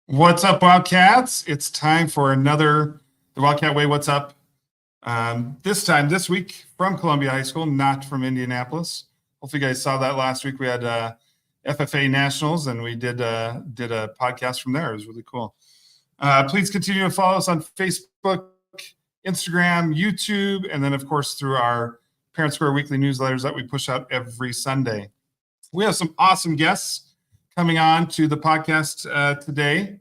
What's up, Wildcats? It's time for another The Wildcat Way. What's up? This week from Columbia High School, not from Indianapolis. Hopefully, you guys saw that last week. We had FFA Nationals, and we did a podcast from there. It was really cool. Please continue to follow us on Facebook, Instagram, YouTube, and then, of course, through our Parent Square weekly newsletters that we push out every Sunday. We have some awesome guests coming on to the podcast today.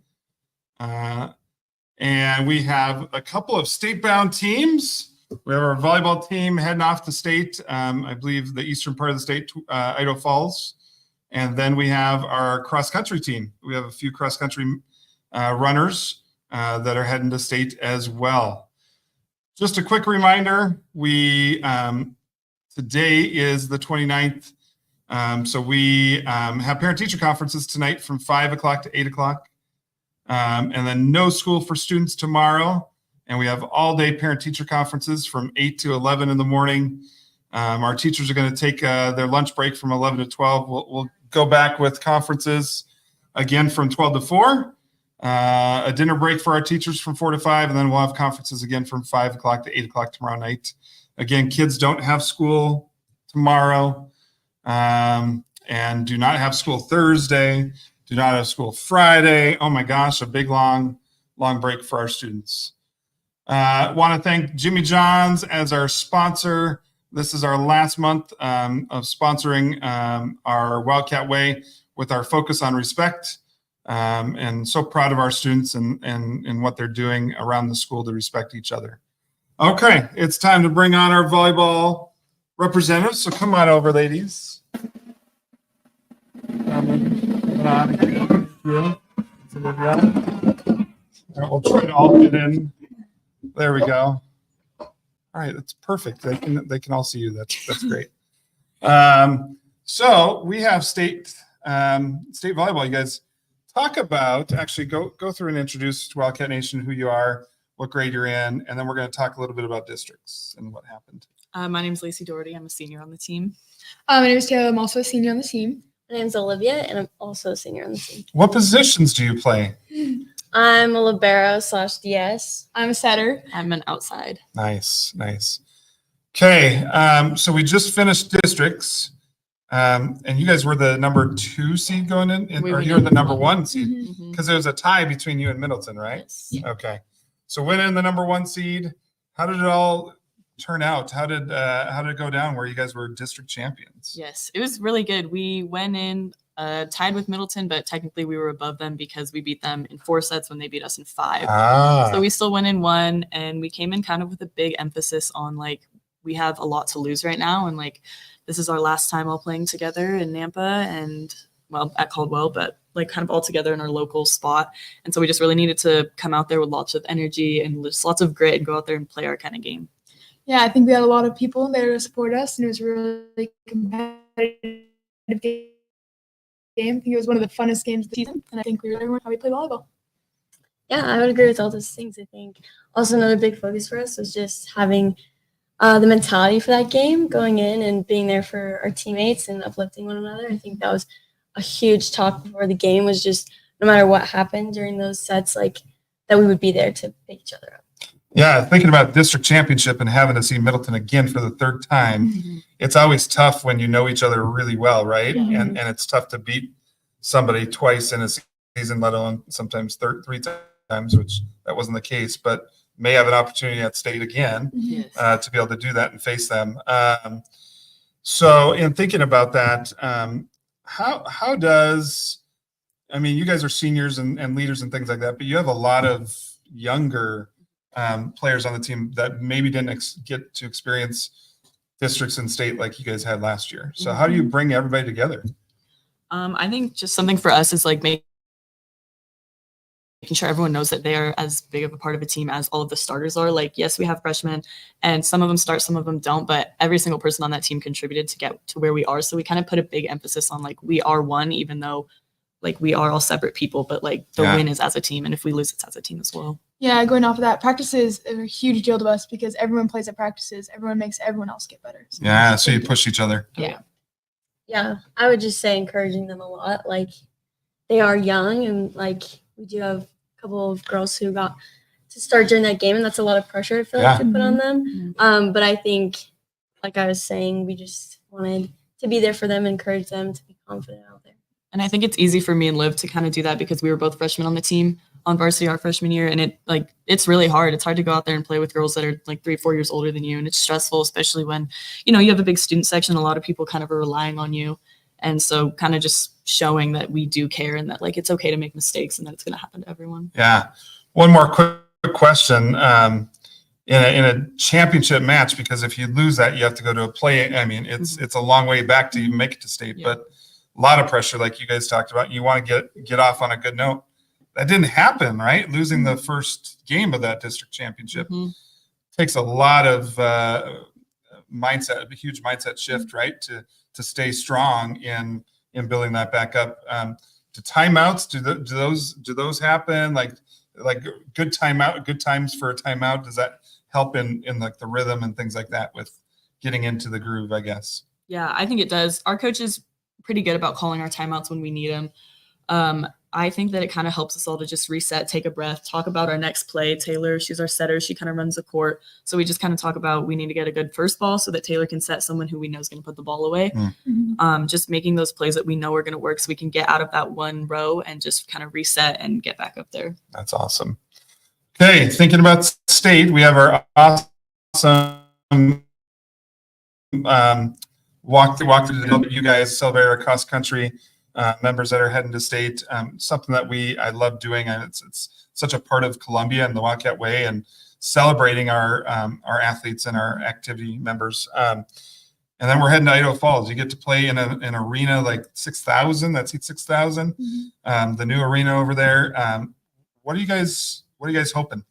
And we have a couple of state-bound teams. We have our volleyball team heading off to state, I believe the eastern part of the state, Idaho Falls. And then we have our cross-country team. We have a few cross-country runners that are heading to state as well. Just a quick reminder, we today is the 29th. So we have parent-teacher conferences tonight from 5 o'clock to 8 o'clock. And then no school for students tomorrow. And we have all-day parent-teacher conferences from 8 to 11 in the morning. Our teachers are going to take their lunch break from 11 to 12. We'll go back with conferences again from 12 to 4. A dinner break for our teachers from 4 to 5. And then we'll have conferences again from 5 o'clock to 8 o'clock tomorrow night. Again, kids don't have school tomorrow. And do not have school Thursday, do not have school Friday. Oh my gosh, a big, long break for our students. Want to thank Jimmy John's as our sponsor. This is our last month of sponsoring our Wildcat Way with our focus on respect. And so proud of our students and what they're doing around the school to respect each other. Okay, it's time to bring on our volleyball representatives. So come on over, ladies. We'll try to all get in. There we go. All right, that's perfect. They can all see you. That's great. So we have state volleyball. You guys talk about, actually go through and introduce to Wildcat Nation who you are, what grade you're in, and then we're going to talk a little bit about districts and what happened. My name is Lacey Doherty. I'm a senior on the team. My name is Taylor. I'm also a senior on the team. My name's Olivia, and I'm also a senior on the team. What positions do you play? I'm a libero/DS. I'm a setter. I'm an outside. Nice. Okay, so we just finished districts, and you guys were the number 2 seed going in, or you're the number 1 seed? Because there was a tie between you and Middleton, right? Yes. Yeah. Okay, so went in the number 1 seed. How did it all turn out? How did it go down where you guys were district champions? Yes, it was really good. We went in tied with Middleton, but technically we were above them because we beat them in 4 sets when they beat us in 5. So we still went in 1, and we came in kind of with a big emphasis on we have a lot to lose right now, and this is our last time all playing together in Nampa and at Caldwell, but kind of all together in our local spot. And so we just really needed to come out there with lots of energy and just lots of grit and go out there and play our kind of game. Yeah, I think we had a lot of people there to support us, and it was a really competitive game. I think it was one of the funnest games of the season, and I think we really learned how we play volleyball. Yeah, I would agree with all those things. I think also another big focus for us was just having the mentality for that game, going in and being there for our teammates and uplifting one another. I think that was a huge talk before the game, was just no matter what happened during those sets, that we would be there to pick each other up. Yeah, thinking about district championship and having to see Middleton again for the 3rd time, it's always tough when you know each other really well, right? And it's tough to beat somebody twice in a season, let alone sometimes 3 times, which that wasn't the case, but may have an opportunity at state again to be able to do that and face them. So in thinking about that, how does, you guys are seniors and leaders and things like that, but you have a lot of younger players on the team that maybe didn't get to experience districts and state like you guys had last year. So how do you bring everybody together? I think just something for us is making sure everyone knows that they are as big of a part of a team as all of the starters are. Yes, we have freshmen and some of them start, some of them don't, but every single person on that team contributed to get to where we are. So we kind of put a big emphasis on we are one, even though we are all separate people, but the win is as a team. And if we lose, it's as a team as well. Yeah, going off of that, practices are a huge deal to us because everyone plays at practices. Everyone makes everyone else get better. So you push each other. Yeah, I would just say encouraging them a lot. They are young, and we we do have a couple of girls who got to start during that game, and that's a lot of pressure I feel like to put on them. But I think, like I was saying, we just wanted to be there for them, encourage them to be confident out there. And I think it's easy for me and Liv to kind of do that because we were both freshmen on the team on varsity our freshman year. And it's really hard. It's hard to go out there and play with girls that are like 3 or 4 years older than you. And it's stressful, especially when, you have a big student section. A lot of people kind of are relying on you. And so kind of just showing that we do care and that like it's okay to make mistakes and that it's going to happen to everyone. Yeah. One more quick question. In a championship match, because if you lose that, you have to go to a play. I mean, it's a long way back to even make it to state, but a lot of pressure, like you guys talked about. You want to get off on a good note. That didn't happen, right? Losing the first game of that district championship takes a lot of mindset, a huge mindset shift, right? To stay strong in building that back up. Do timeouts, do those happen? Like good times for a timeout. Does that help in like the rhythm and things like that with getting into the groove, I guess? Yeah, I think it does. Our coach is pretty good about calling our timeouts when we need them. I think that it kind of helps us all to just reset, take a breath, talk about our next play. Taylor, she's our setter. She kind of runs the court. So we just kind of talk about we need to get a good first ball so that Taylor can set someone who we know is going to put the ball away. Just making those plays that we know are going to work so we can get out of that one row and just kind of reset and get back up there. That's awesome. Okay, thinking about state, we have our awesome walk through you guys celebrate our cross country members that are heading to state. Something that I love doing, and it's such a part of Columbia and the Wildcat way, and celebrating our athletes and our activity members. And then we're heading to Idaho Falls. You get to play in an arena like 6,000. That seats 6,000. The new arena over there. What are you guys hoping?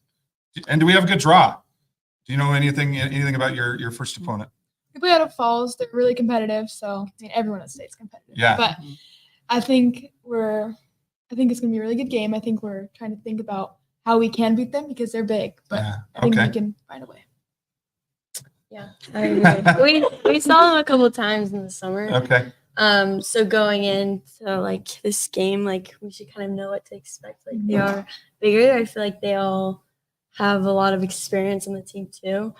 And do we have a good draw? Do you know anything about your first opponent? We play Idaho Falls. They're really competitive. So I mean, everyone at state's competitive. Yeah. But I think it's going to be a really good game. I think we're trying to think about how we can beat them because they're big. But I think we can find a way. Yeah, I agree. we saw them a couple of times in the summer. Okay. So going into like this game, like we should kind of know what to expect. Like they are bigger. I feel like they all have a lot of experience on the team too.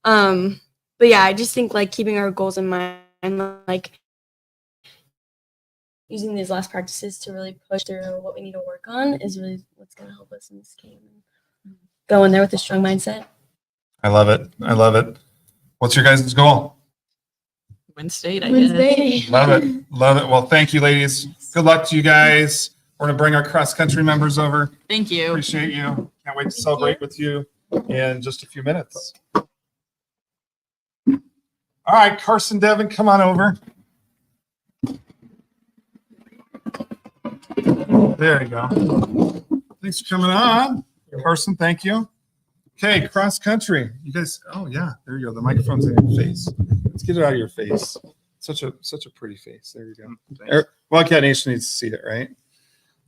But yeah, I just think like keeping our goals in mind, like using these last practices to really push through what we need to work on is really what's going to help us in this game. Go in there with a strong mindset. I love it. What's your guys' goal? Win state, I Wednesday. guess. Love it. Well, thank you, ladies. Good luck to you guys. We're going to bring our cross-country members over. Thank you. Appreciate you. Can't wait to celebrate with you in just a few minutes. All right, Carson, Devin, come on over. There you go. Thanks for coming on. Carson, thank you. Okay, cross country. You guys, oh yeah, there you go. The microphone's in your face. Let's get it out of your face. Such a pretty face. There you go. Wildcat Nation needs to see it, right?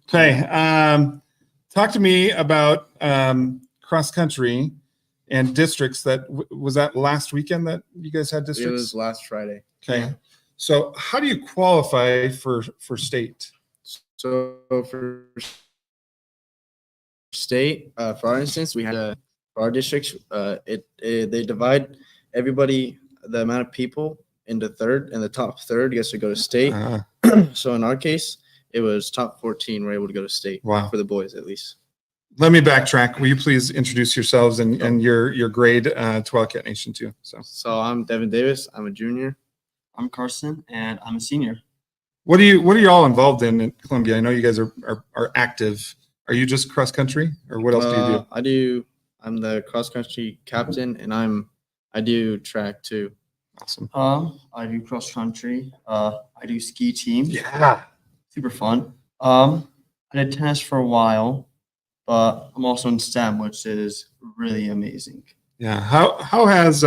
Okay. Talk to me about cross country and districts. Was that last weekend that you guys had districts? It was last Friday. Okay. So how do you qualify for state? So for state, for our instance, we had for our districts, they divide everybody, the amount of people into third, and the top third gets to go to state. So in our case, it was top 14 were able to go to state. Wow. For the boys, at least. Let me backtrack. Will you please introduce yourselves and your grade to Wildcat Nation too? So I'm Devin Davis. I'm a junior. I'm Carson, and I'm a senior. What are you all involved in Columbia? I know you guys are active. Are you just cross country, or what else do you do? I'm the cross country captain, and I do track too. Awesome. I do cross country. I do ski team. Yeah. Super fun. I did tennis for a while, but I'm also in STEM, which is really amazing. Yeah. How has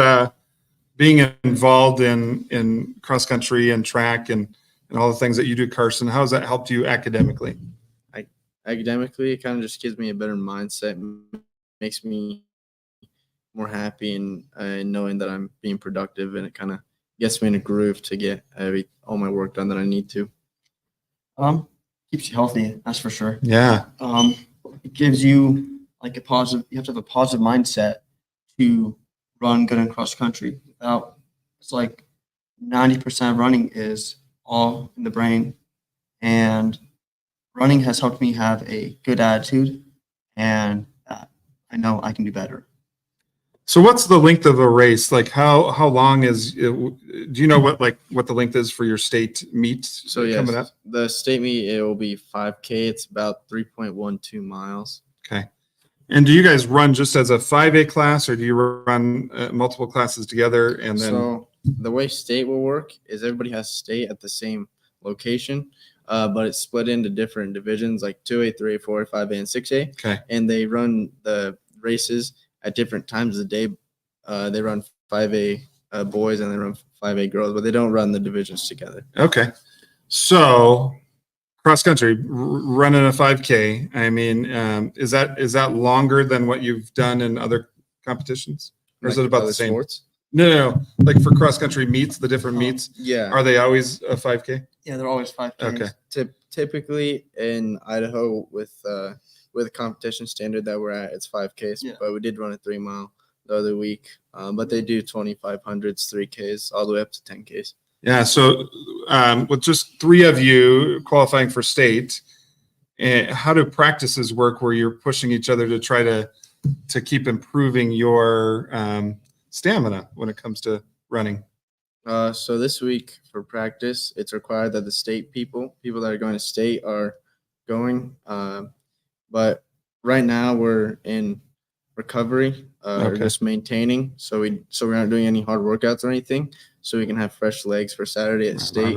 being involved in cross country and track and all the things that you do, Carson, how has that helped you academically? Academically, it kind of just gives me a better mindset, makes me more happy and knowing that I'm being productive, and it kind of gets me in a groove to get all my work done that I need to. Keeps you healthy, that's for sure. Yeah. it gives you like a positive. You have to have a positive mindset to run good in cross country. Without, it's like 90% of running is all in the brain, and running has helped me have a good attitude, and I know I can do better. So what's the length of a race? Like how long is do you know what the length is for your state meet So coming yes, up? the state meet, it will be 5K. It's about 3.12 miles. Okay. And do you guys run just as a 5A class, or do you run multiple classes together and then So the way state will work is everybody has state at the same location, but it's split into different divisions like 2A, 3A, 4A, 5A, and 6A. Okay. And they run the races at different times of the day. They run 5A boys and they run 5A girls, but they don't run the divisions together. Okay. So cross country running a 5K. I mean, is that longer than what you've done in other competitions, or is Like it about other the same? sports? No. Like for cross country meets, the different meets, Yeah. are they always a 5K? Yeah, they're always 5Ks. Okay. Typically in Idaho with a competition standard that we're at, it's 5Ks, Yeah. but we did run a 3 mile the other week. But they do 2,500s, 3Ks, all the way up to 10Ks. Yeah. So with just 3 of you qualifying for state, how do practices work where you're pushing each other to try to keep improving your stamina when it comes to running? So this week for practice, it's required that the state people that are going to state are going. But right now we're in recovery, or Okay. just maintaining. So we're not doing any hard workouts or anything. So we can have fresh legs for Saturday at state.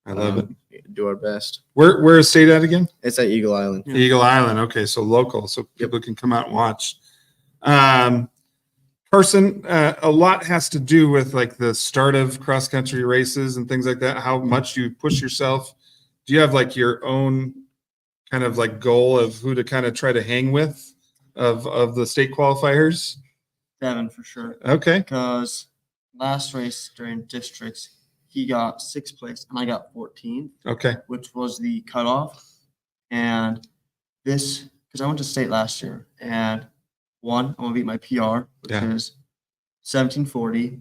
I love it. Do our best. Where is state at again? It's at Eagle Island. Yeah. Eagle Island. Okay, so local, so people can come out and watch. Carson, a lot has to do with like the start of cross country races and things like that. How much you push yourself. Do you have like your own kind of like goal of who to kind of try to hang with of the state qualifiers? Devin for sure. Okay. Because last race during districts, he got 6th place and I got 14th, Okay. which was the cutoff. And this, because I went to state last year, and one, I'm gonna beat my PR, which Yeah. is 1740,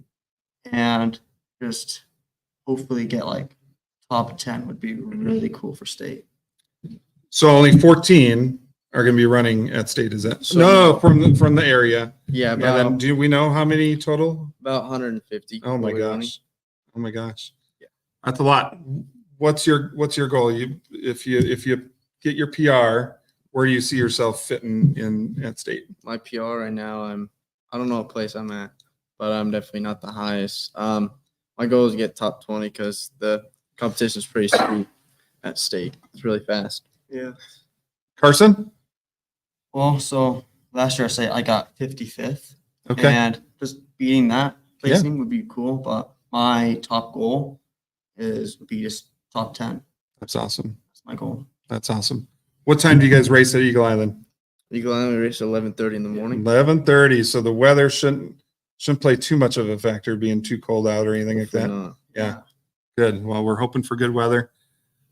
and just hopefully get like top 10 would be really cool for state. So only 14 are going to be running at state. Is that So- no from the area? Yeah, And about, then do we know how many total? about 150. Oh my will be running. gosh. Oh my gosh. Yeah. That's a lot. What's your goal? If you get your PR, where do you see yourself fitting in at state? My PR right now, I don't know what place I'm at, but I'm definitely not the highest. My goal is to get top 20 because the competition is pretty sweet at state. It's really fast. Yeah. Carson? Well, so last year I got 55th. Okay. And just beating that placing would be cool, but my top goal would be just top 10. That's awesome. That's my goal. That's awesome. What time do you guys race at Eagle Island? Eagle Island, we race at 11:30 in the morning. 11:30. So the weather shouldn't play too much of a factor, being too cold out or anything like that. Hopefully not. Yeah. Good. Well, we're hoping for good weather.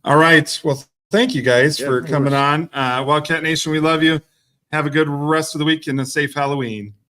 All right. Well, thank you guys Yeah, for of coming course. on. Wildcat Nation, we love you. Have a good rest of the week and a safe Halloween.